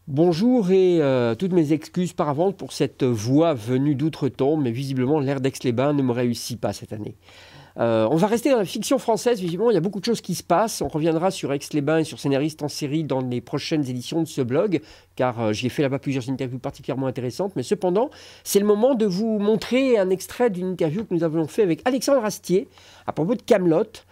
Bonjour et toutes mes excuses par avance pour cette voix venue d'outre-tombe, mais visiblement l'air d'Aix-les-Bains ne me réussit pas cette année. On va rester dans la fiction française, visiblement il y a beaucoup de choses qui se passent. On reviendra sur Aix-les-Bains et sur Scénariste en série dans les prochaines éditions de ce blog, car j'y ai fait là-bas plusieurs interviews particulièrement intéressantes. Mais cependant, c'est le moment de vous montrer un extrait d'une interview que nous avions fait avec Alexandre Astier à propos de Kaamelott.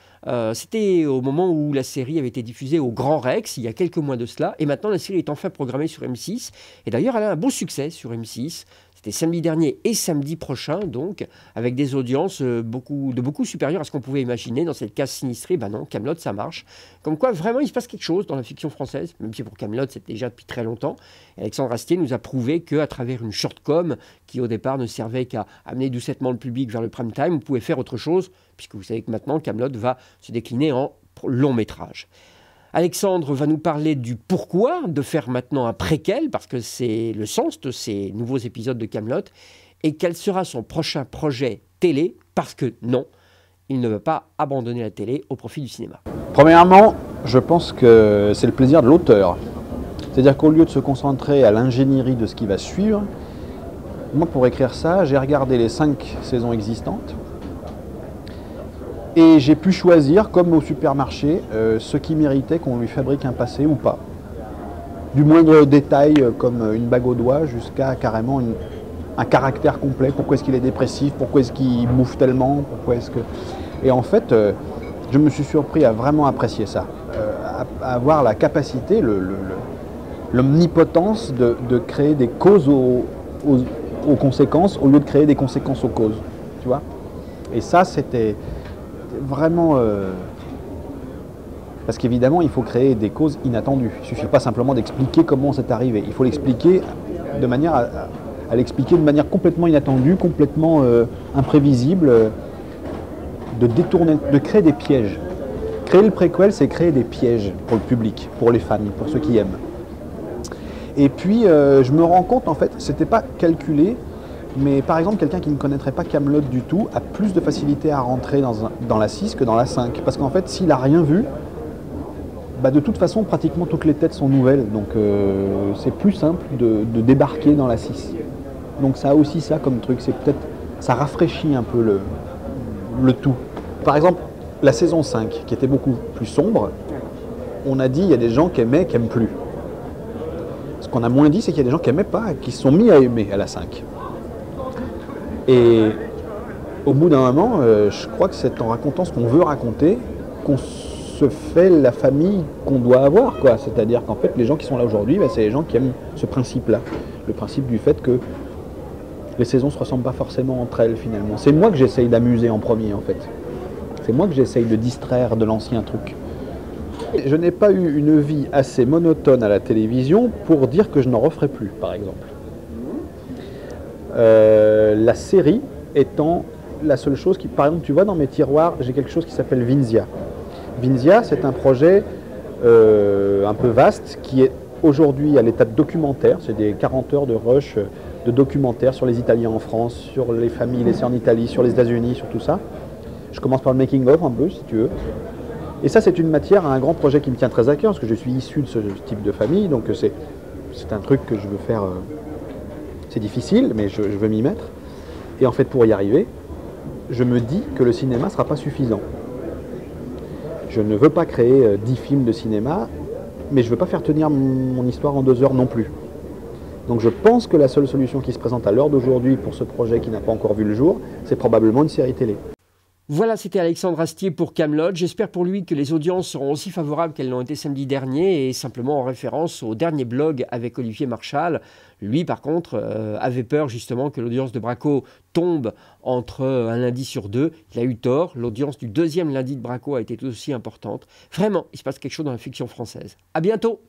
C'était au moment où la série avait été diffusée au Grand Rex, il y a quelques mois de cela, et maintenant la série est enfin programmée sur M6, et d'ailleurs elle a un beau succès sur M6, c'était samedi dernier et samedi prochain, donc, avec des audiences beaucoup supérieures à ce qu'on pouvait imaginer dans cette case sinistrée. Ben non, Kaamelott ça marche, comme quoi vraiment il se passe quelque chose dans la fiction française, même si pour Kaamelott c'est déjà depuis très longtemps. Et Alexandre Astier nous a prouvé qu'à travers une short-com, qui au départ ne servait qu'à amener doucettement le public vers le prime time, on pouvait faire autre chose, puisque vous savez que maintenant Kaamelott va se décliner en long métrage. Alexandre va nous parler du pourquoi de faire maintenant un préquel, parce que c'est le sens de ces nouveaux épisodes de Kaamelott, et quel sera son prochain projet télé, parce que non, il ne veut pas abandonner la télé au profit du cinéma. Premièrement, je pense que c'est le plaisir de l'auteur. C'est-à-dire qu'au lieu de se concentrer à l'ingénierie de ce qui va suivre, moi pour écrire ça, j'ai regardé les 5 saisons existantes, et j'ai pu choisir, comme au supermarché, ce qui méritait qu'on lui fabrique un passé ou pas. Du moindre détail, comme une bague au doigt, jusqu'à carrément un caractère complet. Pourquoi est-ce qu'il est dépressif? Pourquoi est-ce qu'il bouffe tellement? Pourquoi est-ce que... Et en fait, je me suis surpris à vraiment apprécier ça. À avoir la capacité, l'omnipotence de créer des causes aux conséquences, au lieu de créer des conséquences aux causes. Tu vois? Et ça, c'était... vraiment parce qu'évidemment il faut créer des causes inattendues. Il ne suffit pas simplement d'expliquer comment c'est arrivé, il faut l'expliquer de manière à l'expliquer de manière complètement inattendue, complètement imprévisible, de détourner, de créer des pièges. Créer le préquel, c'est créer des pièges pour le public, pour les fans, pour ceux qui aiment. Et puis je me rends compte en fait, c'était pas calculé. Mais par exemple, quelqu'un qui ne connaîtrait pas Kaamelott du tout a plus de facilité à rentrer dans la 6 que dans la 5. Parce qu'en fait, s'il n'a rien vu, bah de toute façon, pratiquement toutes les têtes sont nouvelles. Donc c'est plus simple de débarquer dans la 6. Donc ça a aussi ça comme truc, c'est peut-être, ça rafraîchit un peu le tout. Par exemple, la saison 5, qui était beaucoup plus sombre, on a dit il y a des gens qui aimaient, qui n'aiment plus. Ce qu'on a moins dit, c'est qu'il y a des gens qui n'aimaient pas, qui se sont mis à aimer à la 5. Et au bout d'un moment, je crois que c'est en racontant ce qu'on veut raconter qu'on se fait la famille qu'on doit avoir, quoi. C'est-à-dire qu'en fait, les gens qui sont là aujourd'hui, bah, c'est les gens qui aiment ce principe-là. Le principe du fait que les saisons ne se ressemblent pas forcément entre elles, finalement. C'est moi que j'essaye d'amuser en premier, en fait. C'est moi que j'essaye de distraire de l'ancien truc. Je n'ai pas eu une vie assez monotone à la télévision pour dire que je n'en referai plus, par exemple. La série étant la seule chose qui, par exemple, tu vois dans mes tiroirs, j'ai quelque chose qui s'appelle Vinzia. Vinzia, c'est un projet un peu vaste qui est aujourd'hui à l'état de documentaire. C'est des 40 heures de rush de documentaire sur les Italiens en France, sur les familles laissées en Italie, sur les États-Unis, sur tout ça. Je commence par le making-of un peu, si tu veux. Et ça, c'est une matière à un grand projet qui me tient très à cœur, parce que je suis issu de ce type de famille, donc c'est un truc que je veux faire. C'est difficile, mais je veux m'y mettre. Et en fait, pour y arriver, je me dis que le cinéma ne sera pas suffisant. Je ne veux pas créer 10 films de cinéma, mais je ne veux pas faire tenir mon histoire en 2 heures non plus. Donc je pense que la seule solution qui se présente à l'heure d'aujourd'hui pour ce projet qui n'a pas encore vu le jour, c'est probablement une série télé. Voilà, c'était Alexandre Astier pour Kaamelott. J'espère pour lui que les audiences seront aussi favorables qu'elles l'ont été samedi dernier, et simplement en référence au dernier blog avec Olivier Marchal. Lui, par contre, avait peur justement que l'audience de Braco tombe entre un lundi sur 2. Il a eu tort. L'audience du 2e lundi de Braco a été tout aussi importante. Vraiment, il se passe quelque chose dans la fiction française. À bientôt!